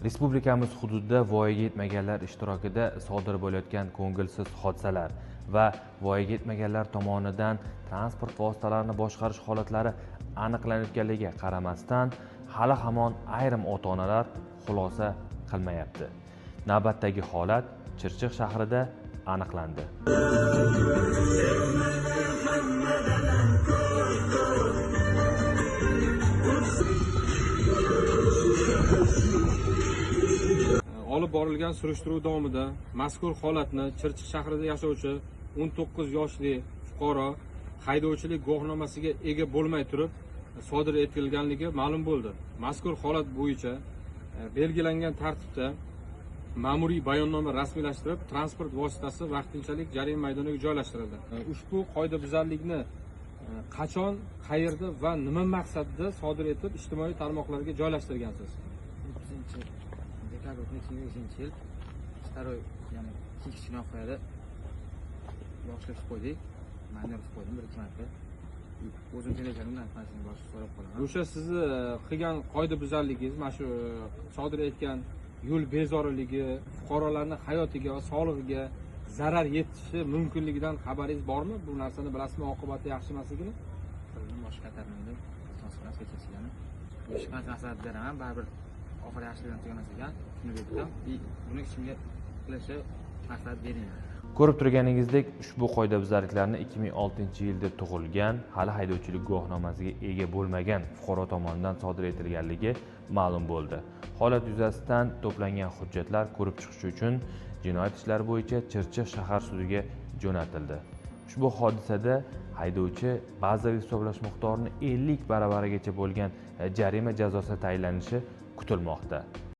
Respublikamiz hududida voyaga yetmaganlar ishtirokida sodir bo'layotgan ko'ngilsiz hodisalar va voyaga yetmaganlar tomonidan transport vositalarini boshqarish holatlari aniqlanayotganligiga qaramasdan hali hamon ayrim ota-onalar xulosa qilmayapti. Navbatdagi holat Chirchiq shahrida aniqlandi. Olib borilgan surishtiruv davomida mazkur holatni Chirchiq shahrida yashovchi 19 yoshli fuqaro haydovchilik guvohnomasiga ega bo'lmay turib sodir etilganligi ma'lum bo'ldi. Mazkur holat bo'yicha belgilangan tartibda ma'muriy bayonnoma rasmiylashtirib, transport vositasi vaqtinchalik jarima maydoniga joylashtirildi. Ushbu qoidabuzarlikni qachon, qayerda va nima maqsadda sodir etib ijtimoiy tarmoqlarga joylashtirgansiz? 2005 yil staroy, ya'ni kichkina qo'yadi. Boshlab qo'ydik. Men yorib qo'ydim 1-2 marta. O'zim telefonimdan narsalarni boshqa so'rab qolaman. O'sha sizni qilgan qoidabuzarligingiz, mana shu sodir etgan yo'l bezoriligi, fuqarolarning hayotiga va sog'lig'iga zarar yetishi mumkinligidan xabaringiz bormi? Bu narsani bilasizmi, oqibati yaxshi emasligini? Bildim, boshqa tarmog'da transport kechasigan. O'sha qancha maslahat beraman, baribir oxiri yaxshilikdan tugamas ekan. Shuni aytdim. Buni kimga qilishi maslahat bering. Ko'rib turganingizdek, ushbu qoidabuzarliklarni 2006-yilda tug'ilgan, hali haydovchilik guvohnomasiga ega bo'lmagan fuqaro tomonidan sodir etilganligi ma'lum bo'ldi. Holat yuzasidan to'plangan hujjatlar ko'rib chiqish uchun jinoyat ishlari bo'yicha Chirchiq shahar sudiga jo'natildi. Ushbu hodisada haydovchi bazaviy hisoblash miqdorini 50 baravarigacha bo'lgan jarima jazosi tayinlanishi kutilmoqda.